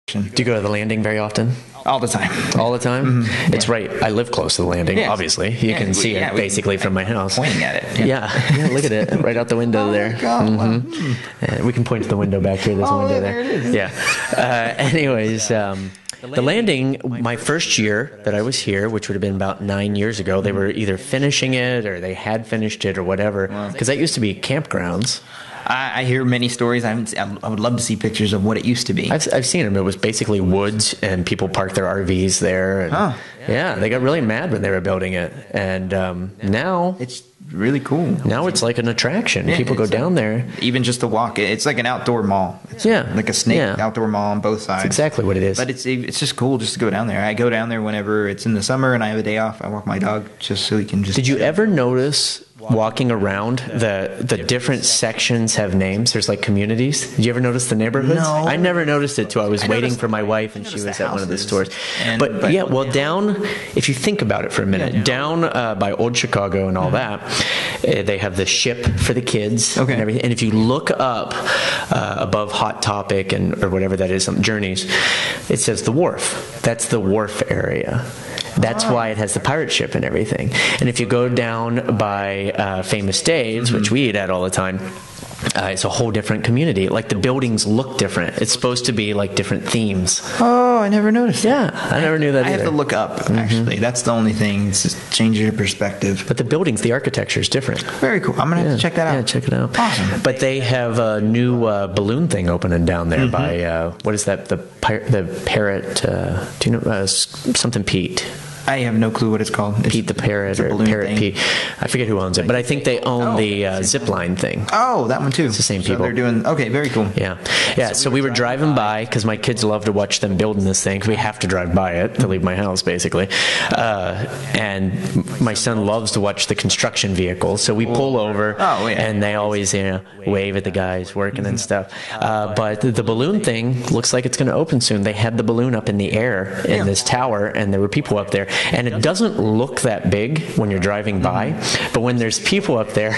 Do you go to the landing very often? All the time. All the time? Mm-hmm. It's right. I live close to the landing, obviously. You can see it basically from my house. Pointing at it. Yeah, look at it. Right out the window there. Mm-hmm. We can point to the window back here. There's a window there. There it is. Yeah. Anyways, the landing, my first year that I was here, which would have been about 9 years ago, they were either finishing it or they had finished it or whatever. Because that used to be campgrounds. I hear many stories. I would love to see pictures of what it used to be. I've seen them. It was basically woods, and people parked their RVs there. And, yeah, they got really mad when they were building it. And now it's really cool. Now it's like an attraction. People go down there. Even just to walk. It's like an outdoor mall. It's like a snake outdoor mall on both sides. That's exactly what it is. But it's just cool just to go down there. I go down there whenever it's in the summer and I have a day off. I walk my dog just so he can just... Did you ever notice... walking around, the different sections have names? There's like communities. Did you ever notice the neighborhoods? No. I never noticed it till I was waiting for my wife and she was at one of the stores. But yeah, well, down, if you think about it for a minute, down by Old Chicago and all that, they have the ship for the kids and everything. And if you look up above Hot Topic or whatever that is, Journeys, it says the wharf. That's the wharf area. That's why it has the pirate ship and everything. And if you go down by Famous Dave's, which we eat at all the time, it's a whole different community. Like the buildings look different. It's supposed to be like different themes. Oh, I never noticed that. Yeah, I never knew that either. I have to look up, actually. That's the only thing. It's just changing your perspective. But the buildings, the architecture is different. Very cool. I'm going to have to check that out. Yeah, check it out. Awesome. But they have a new balloon thing opening down there by, what is that? The Parrot, do you know, something Pete. I have no clue what it's called. Pete the Parrot or Parrot Pete. I forget who owns it, but I think they own the zip line thing. Oh, that one too. It's the same people. They're doing, okay, very cool. Yeah. Yeah, so we were driving by, because my kids love to watch them building this thing, because we have to drive by it to leave my house, basically. And my son loves to watch the construction vehicles, so we pull over, and they always wave at the guys working and stuff. But the balloon thing looks like it's going to open soon. They had the balloon up in the air in this tower, and there were people up there. And it doesn't look that big when you're driving by, but when there's people up there,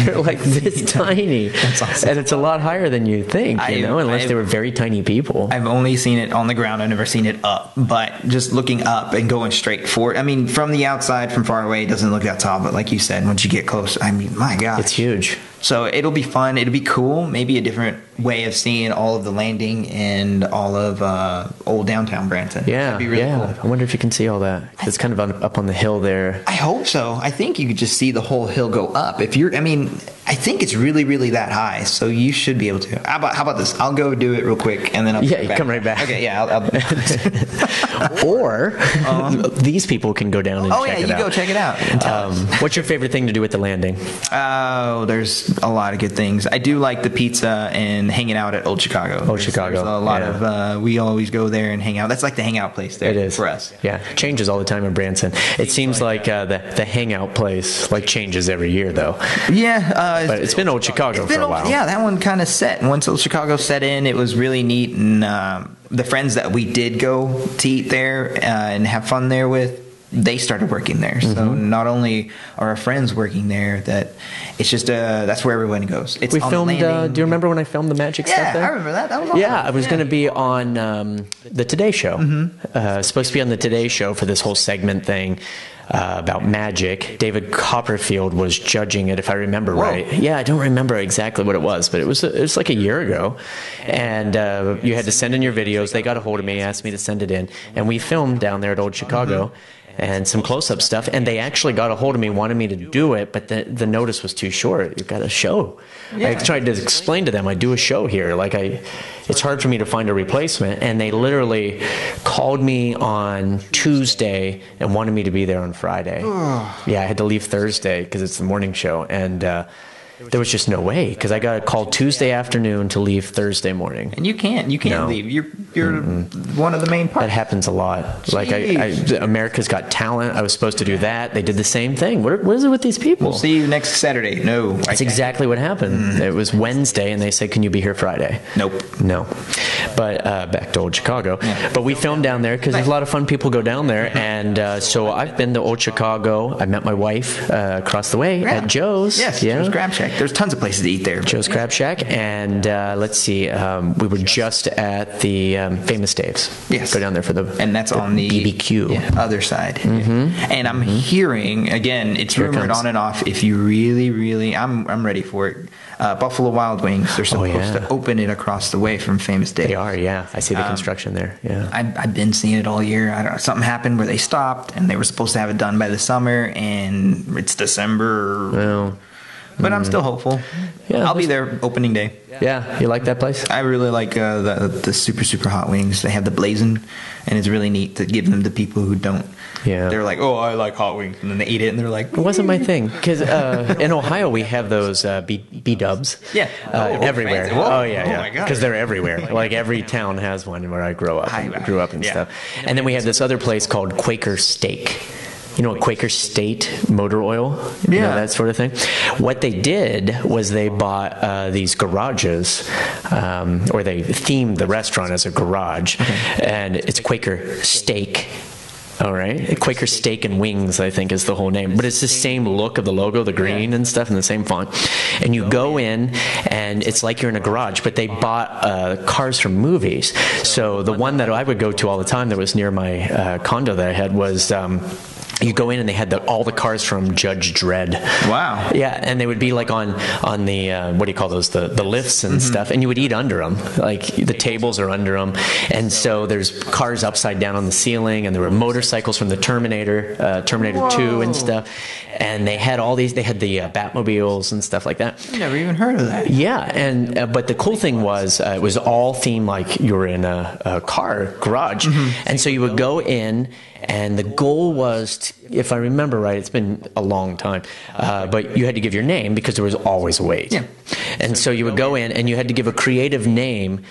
they're like this tiny. That's awesome. And it's a lot higher than you think, unless they were very tiny people. I've only seen it on the ground. I've never seen it up. But just looking up and going straight for it, I mean, from the outside, from far away, it doesn't look that tall. But like you said, once you get close, I mean, my God. It's huge. So it'll be fun. It'll be cool. Maybe a different way of seeing all of the landing and all of old downtown Branson. Yeah, that'd be really cool. I wonder if you can see all that. It's kind of up on the hill there. I hope so. I think you could just see the whole hill go up. I think it's really, really that high. So you should be able to. How about this? I'll go do it real quick, and then I'll come right back. Okay, yeah. I'll Or these people can go down and check it out. Go check it out. What's your favorite thing to do at the landing? Oh, there's a lot of good things. I do like the pizza and hanging out at Old Chicago. There's a lot of we always go there and hang out. That's like the hangout place there. It is for us. Yeah, changes all the time in Branson. It seems like the hangout place changes every year though. Yeah, but it's been Old Chicago for a while. Yeah, that one kind of set. And once Old Chicago set in, it was really neat. And the friends that we did go to eat there and have fun there with, they started working there. So not only are our friends working there, that it's just that's where everyone goes. We filmed. Do you remember when I filmed the magic stuff there? Yeah, I remember that. That was awesome. Yeah, I was going to be on the Today Show. Supposed to be on the Today Show for this whole segment thing. About magic. David Copperfield was judging it, if I remember right. Yeah, I don't remember exactly what it was, but it was like a year ago. And you had to send in your videos. They got a hold of me, asked me to send it in, and we filmed down there at Old Chicago. And some close-up stuff, and they actually got a hold of me, wanted me to do it, but the notice was too short. You've got a show. Yeah. I tried to explain to them, I do a show here. It's hard for me to find a replacement, and they literally called me on Tuesday and wanted me to be there on Friday. Yeah, I had to leave Thursday because it's the morning show, and there was just no way, because I got called Tuesday afternoon to leave Thursday morning. And you can't leave. You're one of the main parts. That happens a lot. Jeez. Like America's Got Talent. I was supposed to do that. They did the same thing. What is it with these people? We'll see you next Saturday. No, that's exactly what happened. It was Wednesday, and they said, "Can you be here Friday?" Nope. No. But back to Old Chicago. Yeah. But we filmed down there because there's a lot of fun people go down there, and so I've been to Old Chicago. I met my wife across the way at Joe's. Yes, Joe's Grab Shack. Shack. There's tons of places to eat there. Joe's Crab Shack, and let's see, we were just at the Famous Dave's. Yes. Go down there for and that's on the BBQ. other side. And I'm hearing, again, it's rumored on and off, if you really, I'm ready for it. Buffalo Wild Wings, they're supposed to open it across the way from Famous Dave's. They are, yeah. I see the construction there. Yeah, I've been seeing it all year. I don't know, something happened where they stopped, and they were supposed to have it done by the summer, and it's December. Well, but I'm still hopeful. Yeah, I'll be there opening day. Yeah, you like that place? I really like the super hot wings. They have the blazing, and it's really neat to give them to people who don't. Yeah. They're like, oh, I like hot wings. And then they eat it, and they're like... It wasn't my thing. Because in Ohio, we have those B-dubs. Yeah. Everywhere. Fancy. Oh, yeah, Oh, yeah. my God. Because they're everywhere. Like, every town has one where I grew up and stuff. And then we have this other place called Quaker Steak. You know, Quaker State motor oil, you know, that sort of thing. What they did was they bought these garages, or they themed the restaurant as a garage, and it's Quaker Steak. All right. Quaker Steak and Wings, I think, is the whole name. But it's the same look of the logo, the green and stuff, and the same font. And you go in, and it's like you're in a garage, but they bought cars from movies. So the one that I would go to all the time that was near my condo that I had was... you go in and they had all the cars from Judge Dredd. Wow. Yeah, and they would be like on the what do you call those, the lifts and stuff, and you would eat under them. Like the tables are under them, and so there's cars upside down on the ceiling, and there were motorcycles from the Terminator 2 and stuff, and they had all these. They had the Batmobiles and stuff like that. I never even heard of that. Yeah, and but the cool thing was it was all themed like you were in a car garage, and so you would go in. And the goal was, if I remember right, it's been a long time, but you had to give your name because there was always a wait. Yeah. And so you would go in and you had to give a creative name.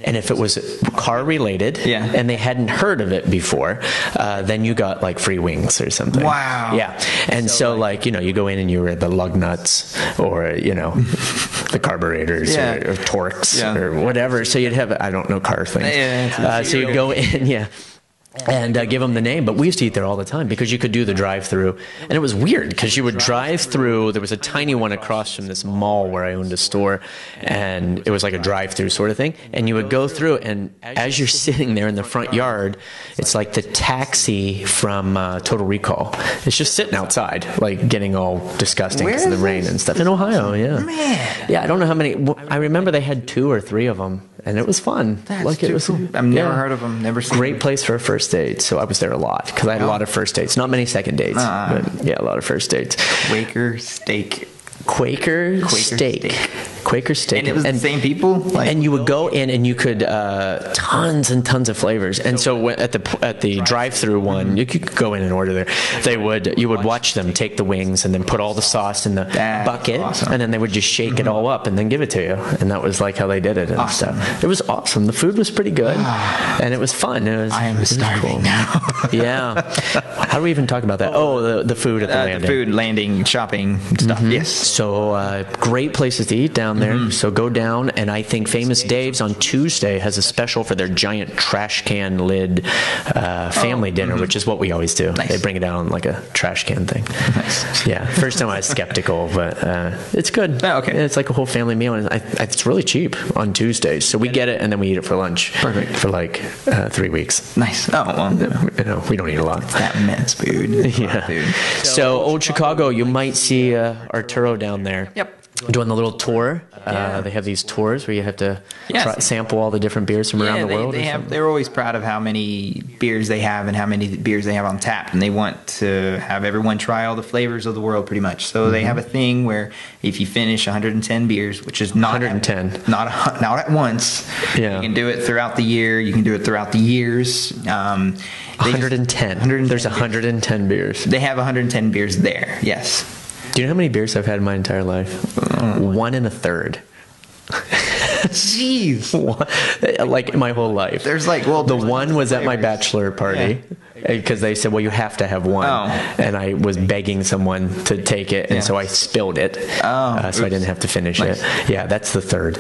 And if it was car related, and they hadn't heard of it before, then you got like free wings or something. Wow. Yeah. And so like, you know, you go in and you were the lug nuts or, you know, the carburetors or torques or whatever. So you'd have, I don't know car things. So you go in, and give them the name. But we used to eat there all the time because you could do the drive-through. And it was weird because you would drive through. There was a tiny one across from this mall where I owned a store, and it was like a drive-through sort of thing. And you would go through, and as you're sitting there in the front yard, it's like the taxi from Total Recall. It's just sitting outside, like getting all disgusting because of the rain and stuff. In Ohio, Man. Yeah, I don't know how many. I remember they had 2 or 3 of them, and it was fun. That's too cool. I've never heard of them, never seen Great place for a first date, so I was there a lot because I had a lot of first dates. Not many second dates, but yeah, a lot of first dates. Quaker Steak. Quaker Steak. Quaker Steak. And it was the same people? And you would go in and you could, tons and tons of flavors. And so at the drive-through one, you could go in and order there. You would watch them take the wings and then put all the sauce in the bucket, and then they would just shake it all up and then give it to you. And that was like how they did it and stuff. It was awesome. The food was pretty good, and it was fun. I am starving now. Yeah. How do we even talk about that? Oh, the food at the landing. The food, landing, shopping stuff. Yes. So great places to eat down there. So go down, and I think Famous Dave's on Tuesday has a special for their giant trash can lid family dinner, which is what we always do. Nice. They bring it out on like a trash can thing. Nice. Yeah. First time I was skeptical, but it's good. Oh, okay. It's like a whole family meal, and it's really cheap on Tuesdays. So we get it, and then we eat it for lunch. Perfect. For like 3 weeks. Nice. Oh, well. You know, we don't eat a lot. That men's food. Yeah. So Old Chicago, you might see Arturo down there. Yep. Doing the little tour. They have these tours where you have to sample all the different beers from around the world. They're always proud of how many beers they have and how many beers they have on tap, and they want to have everyone try all the flavors of the world pretty much. So they have a thing where if you finish 110 beers, which is not 110, not at once, you can do it throughout the year. You can do it throughout the years. 110. There's 110 beers. They have 110 beers there. Yes. Do you know how many beers I've had in my entire life? 1 1/3. Jeez. Like my whole life. There's like, the one was at my bachelor party. because they said, well, you have to have one. And I was begging someone to take it, and so I spilled it. So I didn't have to finish it. Yeah, that's the third.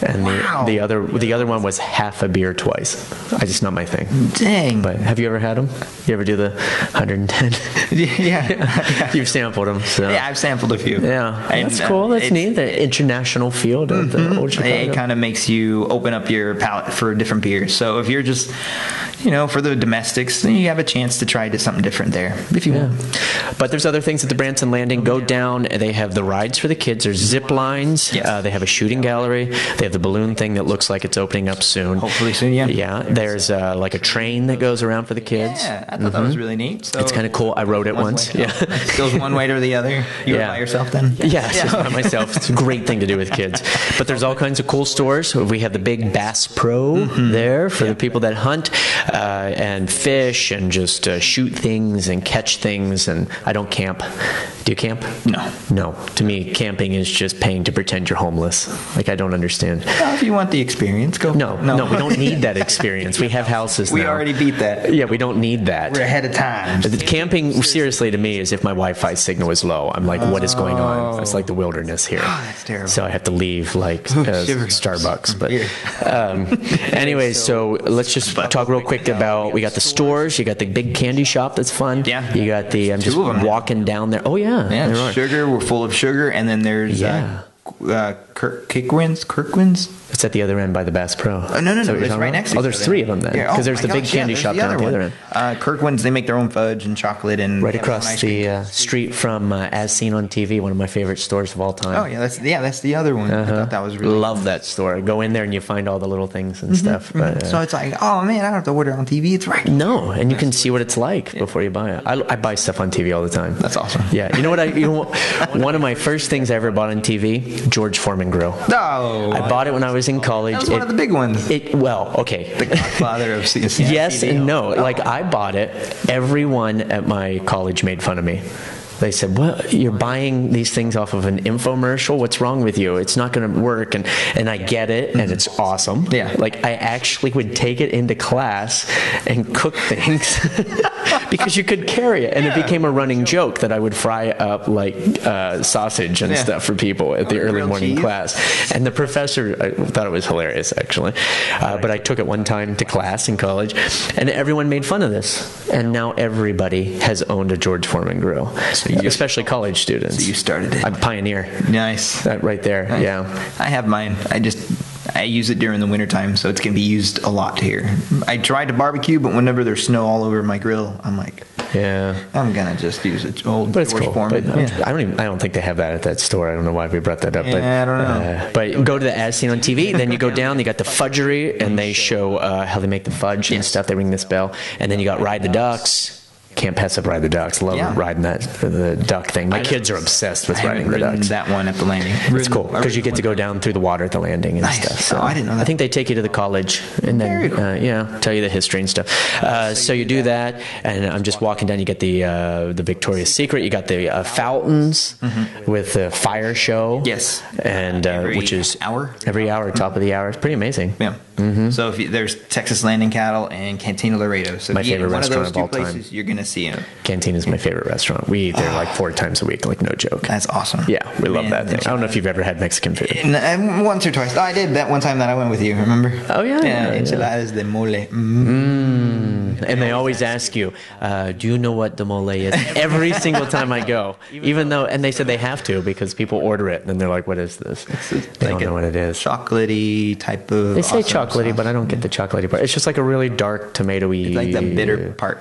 And the other one was half a beer twice. I just not my thing. Dang. But have you ever had them? You ever do the 110? Yeah. You've sampled them. So. Yeah, I've sampled a few. Yeah, that's cool. That's neat. The international field of the Old Chicago. It kind of makes you open up your palate for different beers. So if you're just, for the domestics, then you have a chance to try something different there if you want. But there's other things at the Branson Landing. Go down. They have the rides for the kids. There's zip lines. Yes. They have a shooting gallery. They have the balloon thing that looks like it's opening up soon. Hopefully soon, yeah. Yeah. There's like a train that goes around for the kids. Yeah, I thought that was really neat. So it's kind of cool. I rode it once. Yeah. It goes one way or the other. You were by yourself then? Yeah, just by myself. It's a great thing to do with kids. But there's all kinds of cool stores. We have the big Bass Pro there for the people that hunt and fish and just shoot things and catch things. And I don't camp. Do you camp? No. No. To me, camping is just paying to pretend you're homeless. Like, I don't understand. Well, if you want the experience, go. No, we don't need that experience. We have houses now. We already beat that. Yeah, we don't need that. We're ahead of time. Camping, seriously, to me, is if my Wi-Fi signal is low. I'm like, what is going on? It's like the wilderness here. Oh, that's terrible. So I have to leave, like, Starbucks. But anyway, so let's just talk real quick about, we got the stores. You got the big candy shop that's fun. Yeah. You got the, I'm just walking down there. Oh, yeah. Yeah, sugar. We're full of sugar. And then there's Kirkwin's. It's at the other end by the Bass Pro. No. It's right next to each other. There's three of them then. Because there's the big candy shop down at the other end. Kirkwin's, they make their own fudge and chocolate. And right across the street from As Seen on TV, one of my favorite stores of all time. Oh, yeah, that's the other one. I thought that was really Love that store. Go in there and you find all the little things and stuff. But, so it's like, oh, man, I don't have to order on TV. It's right. No, and you can see what it's like before you buy it. I buy stuff on TV all the time. That's awesome. Yeah. You know what? One of my first things I ever bought on TV, George Foreman Grill. No. I bought it when I was in college. That was one of the big ones. Okay. The godfather of CSC. Yes and no. Like, I bought it. Everyone at my college made fun of me. They said, well, you're buying these things off of an infomercial? What's wrong with you? It's not going to work. And I get it, and it's awesome. Yeah. Like, I actually would take it into class and cook things because you could carry it. And it became a running joke that I would fry up, like, sausage and stuff for people at the early morning class. And the professor, I thought it was hilarious, actually. But I took it one time to class in college, and everyone made fun of this. And now everybody has owned a George Foreman grill. Especially college students. So you started it. I'm pioneer. Nice. Right there. Nice. Yeah. I have mine. I use it during the wintertime, so it's going to be used a lot here. I tried to barbecue, but whenever there's snow all over my grill, I'm like, I'm going to just use it. Old but it's George cool. Foreman. But I don't think they have that at that store. I don't know why we brought that up. Yeah, but, I don't know. But go to the As Seen on TV, then you go down, you got the fudgery, and they show how they make the fudge and stuff. They ring this bell. And then you got Ride the Ducks. Can't pass up Ride the Ducks. Love riding the duck thing. My kids are obsessed with riding the ducks. That one at the landing. It's cool because you get to go down through the water at the landing and stuff. So I didn't know that. I think they take you to the college and then tell you the history and stuff. So you do that, and I'm just walking down. You get the Victoria's Secret. You got the fountains with the fire show. Yes, and which is every hour, top of the hour. It's pretty amazing. Yeah. So if there's Texas Landing Cattle and Cantina Laredo. So my favorite restaurant of all time. You're gonna see them. Cantina's my favorite restaurant. We eat there like 4 times a week, like no joke. That's awesome. Yeah, we love that thing. I don't know if you've ever had Mexican food. Once or twice. I did that one time that I went with you. Remember? Oh yeah. Enchiladas de mole. And they always ask you, do you know what the mole is? Every single time I go, even though, and they said they have to because people order it, and they're like, what is this? They don't know what it is. Chocolatey type of. They say chocolatey, but I don't get the chocolatey part. It's just like a really dark tomatoey. It's like the bitter part.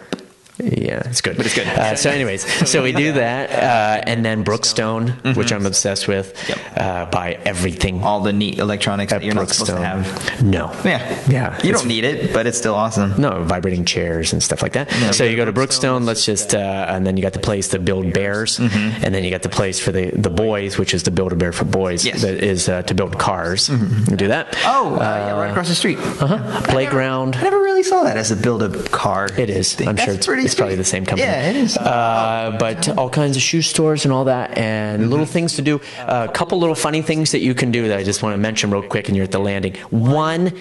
Yeah, it's good. But it's good. So anyways, so we do that, and then Brookstone, which I'm obsessed with, buy everything. All the neat electronics that you're not supposed to have. No. Yeah. You don't need it, but it's still awesome. No, vibrating chairs and stuff like that. Yeah, so you go to Brookstone, let's just, and then you got the place to build bears, and then you got the place for the boys, which is to build a bear for boys, that is to build cars. You do that. Oh, right across the street. Playground. I never really saw that as a build a car. It is. I'm sure it's It's probably the same company. Yeah, it is. But all kinds of shoe stores and all that, and little things to do. A couple little funny things that you can do that I just want to mention real quick, and you're at the landing. One,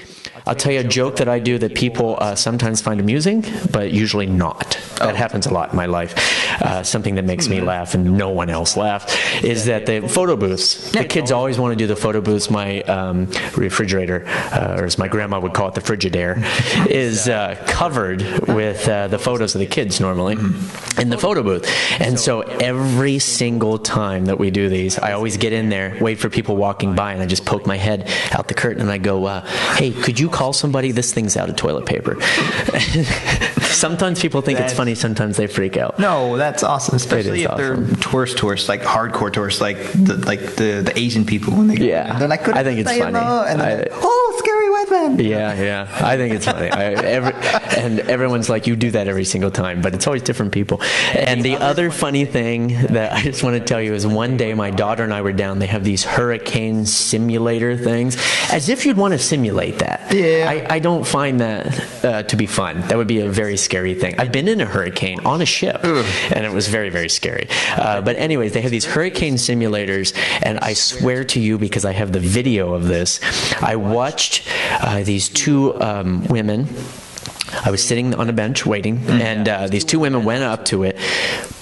I'll tell you a joke that I do that people sometimes find amusing, but usually not. That happens a lot in my life. Something that makes me laugh and no one else laughs is that the photo booths. The kids always want to do the photo booths. My refrigerator, or as my grandma would call it, the Frigidaire, is covered with the photos of the kids normally in the photo booth. And so every single time that we do these, I always get in there, wait for people walking by, and I just poke my head out the curtain and I go, hey, could you call somebody? This thing's out of toilet paper. Sometimes people think it's funny, sometimes they freak out. No, that's awesome, especially if they're tourists, like hardcore tourists, like the Asian people when they go in. They're like, I think it's funny. And they're like, oh, scary weapon. Yeah. I think it's funny. And everyone's like, you do that every single time, but it's always different people. And the other funny thing that I just want to tell you is one day my daughter and I were down. They have these hurricane simulator things, as if you'd want to simulate that. Yeah. I don't find that to be fun. That would be a very scary thing. I've been in a hurricane on a ship, and it was very, very scary. But anyways, they have these hurricane simulators, and I swear to you, because I have the video of this, I watched these two women. I was sitting on a bench waiting, and these two women went up to it,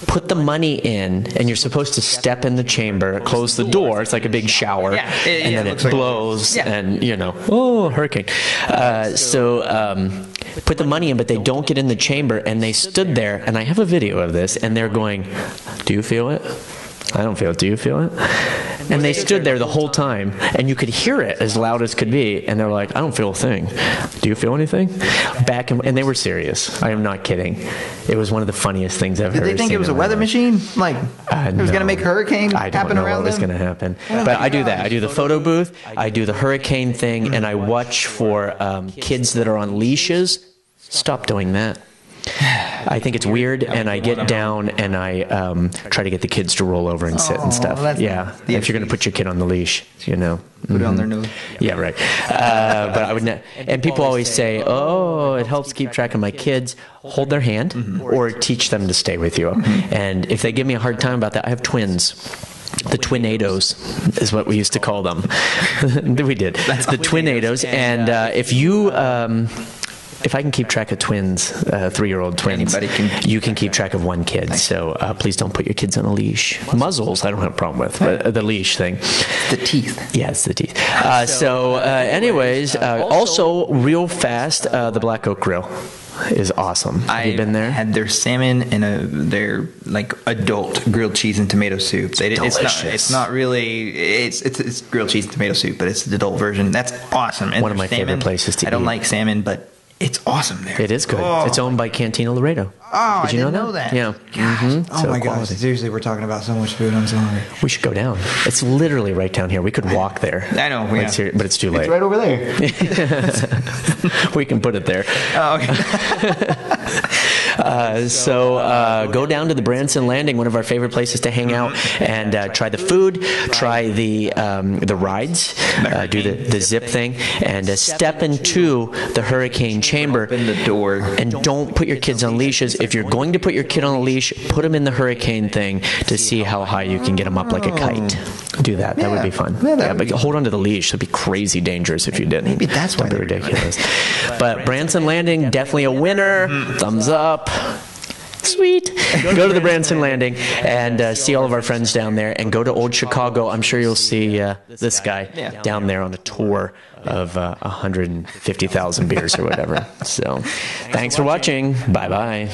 put the money in, and you're supposed to step in the chamber, close the door. It's like a big shower, and then it blows, and hurricane. Put the money in, but they don't get in the chamber, and they stood there, and I have a video of this, and they're going, do you feel it? I don't feel it. Do you feel it? And they stood there the whole time, and you could hear it as loud as could be, and they're like, I don't feel a thing. Do you feel anything? And they were serious. I am not kidding. It was one of the funniest things I've ever seen. Did they think it was a weather machine? Like, it was going to make a hurricane happen around them? I don't know what was going to happen. But I do that. I do the photo booth, I do the hurricane thing, and I watch for kids that are on leashes. Stop doing that. I think it's weird, and I get down and I try to get the kids to roll over and sit and stuff. If you're going to put your kid on the leash, put it on their nose. Yeah, right. But I would not. And people always say, "Oh, it helps keep track of my kids." Hold their hand, or teach them to stay with you. And if they give me a hard time about that, I have twins. The twinados is what we used to call them. We did. The twinados, and if I can keep track of twins, 3-year-old twins, you can keep track of one kid. So please don't put your kids on a leash. Muzzles, I don't have a problem with, but the leash thing. The teeth. Yeah, it's the teeth. Anyways, also real fast, the Black Oak Grill is awesome. Have you been there? I had their salmon and their like adult grilled cheese and tomato soup. It's not really. It's grilled cheese and tomato soup, but it's the adult version. That's awesome. And one of my favorite places to eat. I don't like salmon, but it's awesome there. It is good. It's owned by Cantina Laredo. Oh, Did you know that? Yeah. Oh my gosh. Seriously, we're talking about so much food. I'm so hungry. We should go down. It's literally right down here. We could walk there. I know. But it's too late. It's right over there. We can put it there. Oh, okay. Go down to the Branson Landing, one of our favorite places to hang out, and try the food, try the rides, do the zip thing, and step into the hurricane chamber. Open the door. And don't put your kids on leashes. If you're going to put your kid on a leash, put him in the hurricane thing to see how high you can get him up like a kite. Do that. That would be fun. But hold on to the leash. It'd be crazy dangerous if you didn't. Maybe that's why. That'd be ridiculous. But Branson Landing, definitely a winner. Thumbs up. Sweet. Go to the Branson Landing and see all of our friends down there, and go to Old Chicago. I'm sure you'll see this guy down there on a tour of 150,000 beers or whatever. So thanks for watching. Bye-bye.